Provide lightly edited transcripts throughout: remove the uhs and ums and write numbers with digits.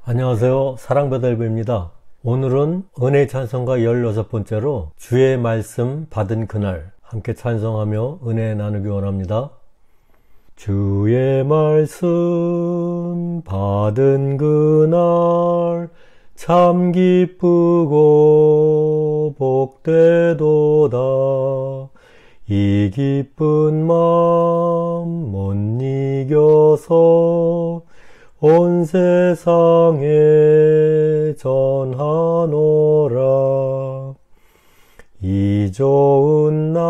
안녕하세요. 사랑배달부입니다. 오늘은 은혜의 찬송가 16번째로 주의 말씀 받은 그날 함께 찬송하며 은혜 나누기 원합니다. 주의 말씀 받은 그날 참 기쁘고 복되도다. 이 기쁜 마음 못 이겨서 온 세상에 전하노라. 이 좋은 날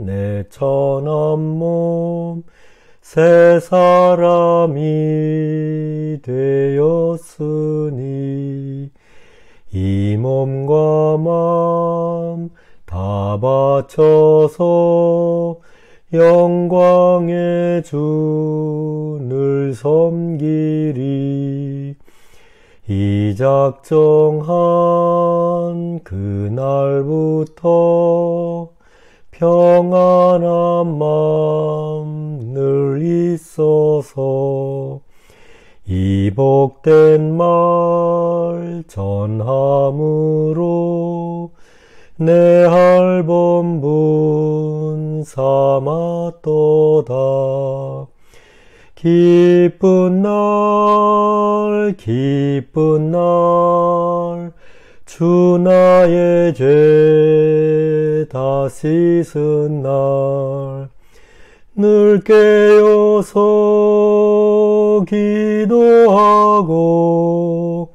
내 천한 몸 새 사람이 되었으니 이 몸과 마음 다 바쳐서 영광의 주를 섬기리. 이 작정한 그날부터 평안한 마음 늘 있어서 이 복된 말 전함으로 내 할 본분 삼았도다. 기쁜 날 주 나의 죄 다 씻은 날 늘 깨어서 기도하고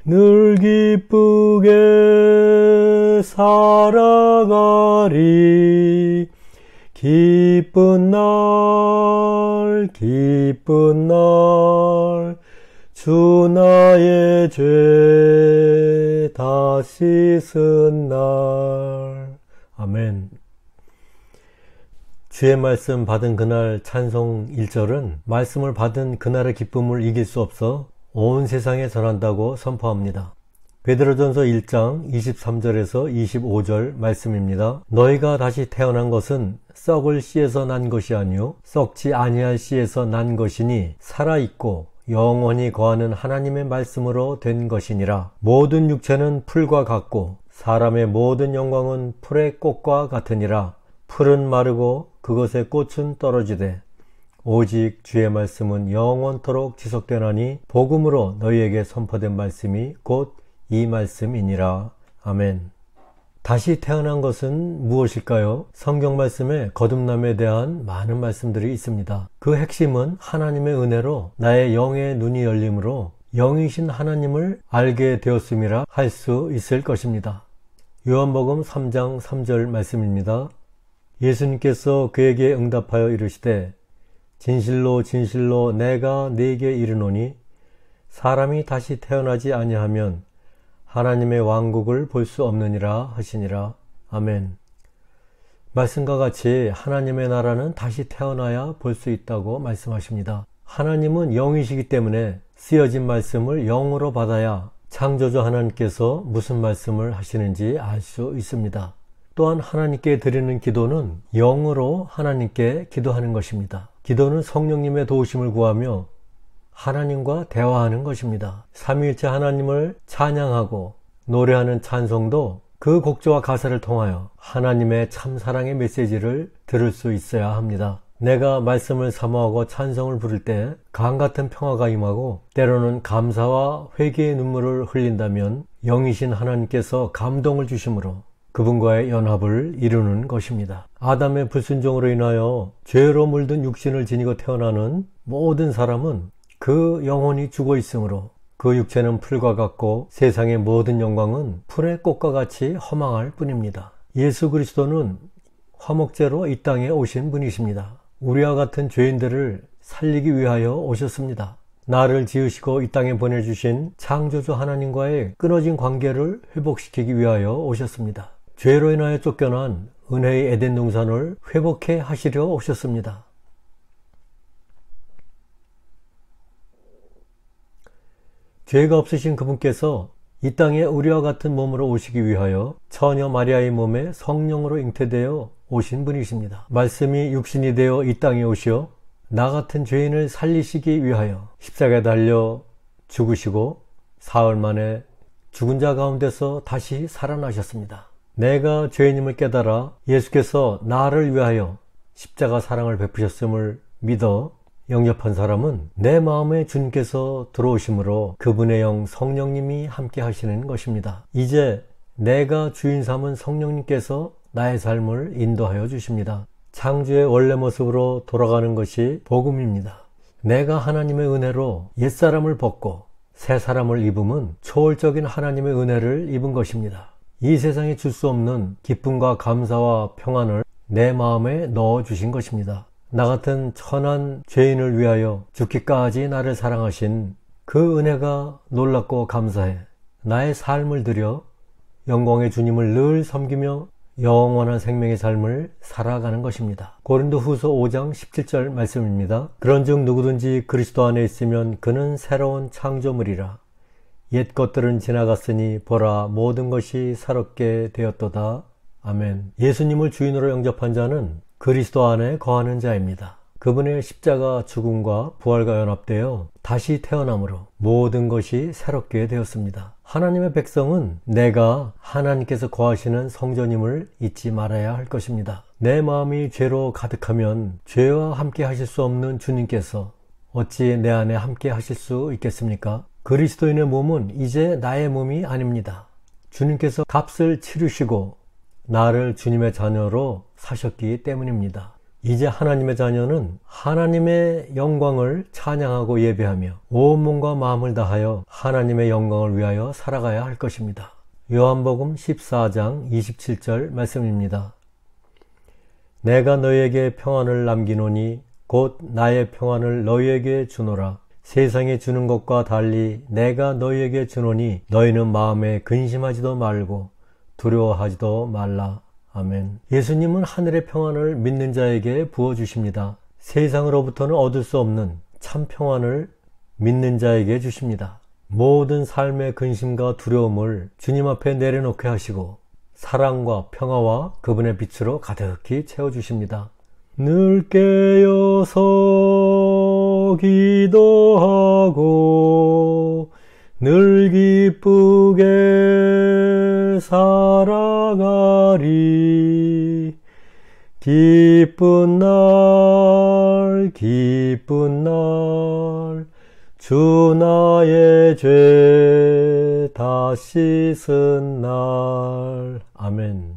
늘 기쁘게 살아가리. 기쁜 날 주 나의 죄 다 씻은 날. 아멘. 주의 말씀 받은 그날 찬송 1절은 말씀을 받은 그날의 기쁨을 이길 수 없어 온 세상에 전한다고 선포합니다. 베드로전서 1장 23절에서 25절 말씀입니다. 너희가 다시 태어난 것은 썩을 씨에서 난 것이 아니요 썩지 아니할 씨에서 난 것이니 살아있고 영원히 거하는 하나님의 말씀으로 된 것이니라. 모든 육체는 풀과 같고 사람의 모든 영광은 풀의 꽃과 같으니라. 풀은 마르고 그것의 꽃은 떨어지되 오직 주의 말씀은 영원토록 지속되나니 복음으로 너희에게 선포된 말씀이 곧 이 말씀이니라. 아멘. 다시 태어난 것은 무엇일까요? 성경 말씀에 거듭남에 대한 많은 말씀들이 있습니다. 그 핵심은 하나님의 은혜로 나의 영의 눈이 열림으로 영이신 하나님을 알게 되었음이라 할 수 있을 것입니다. 요한복음 3장 3절 말씀입니다. 예수님께서 그에게 응답하여 이르시되 진실로 진실로 내가 네게 이르노니 사람이 다시 태어나지 아니하면 하나님의 왕국을 볼 수 없느니라 하시니라. 아멘. 말씀과 같이 하나님의 나라는 다시 태어나야 볼 수 있다고 말씀하십니다. 하나님은 영이시기 때문에 쓰여진 말씀을 영으로 받아야 창조주 하나님께서 무슨 말씀을 하시는지 알 수 있습니다. 또한 하나님께 드리는 기도는 영으로 하나님께 기도하는 것입니다. 기도는 성령님의 도우심을 구하며 하나님과 대화하는 것입니다. 삼위일체 하나님을 찬양하고 노래하는 찬송도 그 곡조와 가사를 통하여 하나님의 참사랑의 메시지를 들을 수 있어야 합니다. 내가 말씀을 사모하고 찬송을 부를 때 강같은 평화가 임하고 때로는 감사와 회개의 눈물을 흘린다면 영이신 하나님께서 감동을 주심으로 그분과의 연합을 이루는 것입니다. 아담의 불순종으로 인하여 죄로 물든 육신을 지니고 태어나는 모든 사람은 그 영혼이 죽어 있으므로 그 육체는 풀과 같고 세상의 모든 영광은 풀의 꽃과 같이 허망할 뿐입니다. 예수 그리스도는 화목제로 이 땅에 오신 분이십니다. 우리와 같은 죄인들을 살리기 위하여 오셨습니다. 나를 지으시고 이 땅에 보내주신 창조주 하나님과의 끊어진 관계를 회복시키기 위하여 오셨습니다. 죄로 인하여 쫓겨난 은혜의 에덴 동산을 회복해 하시려 오셨습니다. 죄가 없으신 그분께서 이 땅에 우리와 같은 몸으로 오시기 위하여 처녀 마리아의 몸에 성령으로 잉태되어 오신 분이십니다. 말씀이 육신이 되어 이 땅에 오시어 나 같은 죄인을 살리시기 위하여 십자가에 달려 죽으시고 사흘 만에 죽은 자 가운데서 다시 살아나셨습니다. 내가 죄인임을 깨달아 예수께서 나를 위하여 십자가 사랑을 베푸셨음을 믿어 영접한 사람은 내 마음에 주님께서 들어오심으로 그분의 영 성령님이 함께 하시는 것입니다. 이제 내가 주인 삼은 성령님께서 나의 삶을 인도하여 주십니다. 창조의 원래 모습으로 돌아가는 것이 복음입니다. 내가 하나님의 은혜로 옛사람을 벗고 새 사람을 입음은 초월적인 하나님의 은혜를 입은 것입니다. 이 세상에 줄 수 없는 기쁨과 감사와 평안을 내 마음에 넣어주신 것입니다. 나 같은 천한 죄인을 위하여 죽기까지 나를 사랑하신 그 은혜가 놀랍고 감사해 나의 삶을 들여 영광의 주님을 늘 섬기며 영원한 생명의 삶을 살아가는 것입니다. 고린도후서 5장 17절 말씀입니다. 그런즉 누구든지 그리스도 안에 있으면 그는 새로운 창조물이라. 옛 것들은 지나갔으니 보라 모든 것이 새롭게 되었도다. 아멘. 예수님을 주인으로 영접한 자는 그리스도 안에 거하는 자입니다. 그분의 십자가 죽음과 부활과 연합되어 다시 태어남으로 모든 것이 새롭게 되었습니다. 하나님의 백성은 내가 하나님께서 거하시는 성전임을 잊지 말아야 할 것입니다. 내 마음이 죄로 가득하면 죄와 함께 하실 수 없는 주님께서 어찌 내 안에 함께 하실 수 있겠습니까? 그리스도인의 몸은 이제 나의 몸이 아닙니다. 주님께서 값을 치르시고 나를 주님의 자녀로 사셨기 때문입니다. 이제 하나님의 자녀는 하나님의 영광을 찬양하고 예배하며 온 몸과 마음을 다하여 하나님의 영광을 위하여 살아가야 할 것입니다. 요한복음 14장 27절 말씀입니다. 내가 너희에게 평안을 남기노니 곧 나의 평안을 너희에게 주노라. 세상에 주는 것과 달리 내가 너희에게 주노니 너희는 마음에 근심하지도 말고 두려워하지도 말라. 아멘. 예수님은 하늘의 평안을 믿는 자에게 부어주십니다. 세상으로부터는 얻을 수 없는 참 평안을 믿는 자에게 주십니다. 모든 삶의 근심과 두려움을 주님 앞에 내려놓게 하시고 사랑과 평화와 그분의 빛으로 가득히 채워주십니다. 늘 깨어서 기도하고 늘 기쁘게 살아가리. 기쁜 날 기쁜 날 주 나의 죄 다 씻은 날. 아멘.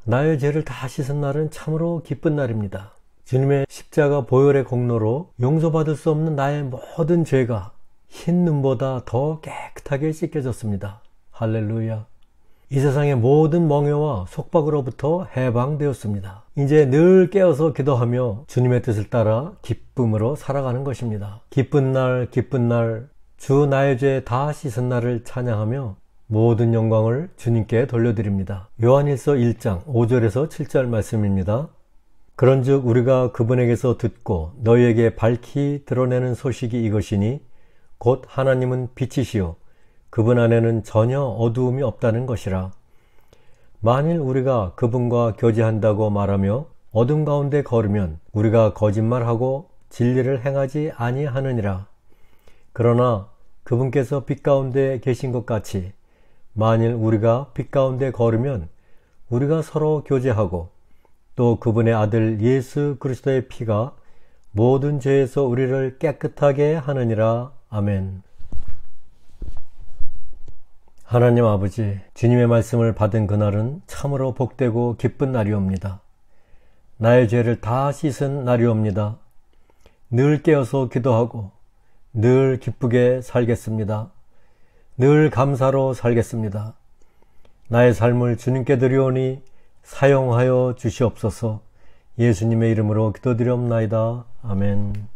나의 죄를 다 씻은 날은 참으로 기쁜 날입니다. 주님의 십자가 보혈의 공로로 용서받을 수 없는 나의 모든 죄가 흰 눈보다 더 깨끗하게 씻겨졌습니다. 할렐루야. 이 세상의 모든 멍에와 속박으로부터 해방되었습니다. 이제 늘 깨어서 기도하며 주님의 뜻을 따라 기쁨으로 살아가는 것입니다. 기쁜 날 기쁜 날 주 나의 죄 다 씻은 날을 찬양하며 모든 영광을 주님께 돌려드립니다. 요한일서 1장 5절에서 7절 말씀입니다. 그런즉 우리가 그분에게서 듣고 너희에게 밝히 드러내는 소식이 이것이니 곧 하나님은 빛이시요 그분 안에는 전혀 어두움이 없다는 것이라. 만일 우리가 그분과 교제한다고 말하며 어둠 가운데 걸으면 우리가 거짓말하고 진리를 행하지 아니하느니라. 그러나 그분께서 빛 가운데 계신 것 같이 만일 우리가 빛 가운데 걸으면 우리가 서로 교제하고 또 그분의 아들 예수 그리스도의 피가 모든 죄에서 우리를 깨끗하게 하느니라. 아멘. 하나님 아버지, 주님의 말씀을 받은 그날은 참으로 복되고 기쁜 날이옵니다. 나의 죄를 다 씻은 날이옵니다. 늘 깨어서 기도하고 늘 기쁘게 살겠습니다. 늘 감사로 살겠습니다. 나의 삶을 주님께 드리오니 사용하여 주시옵소서. 예수님의 이름으로 기도드리옵나이다. 아멘.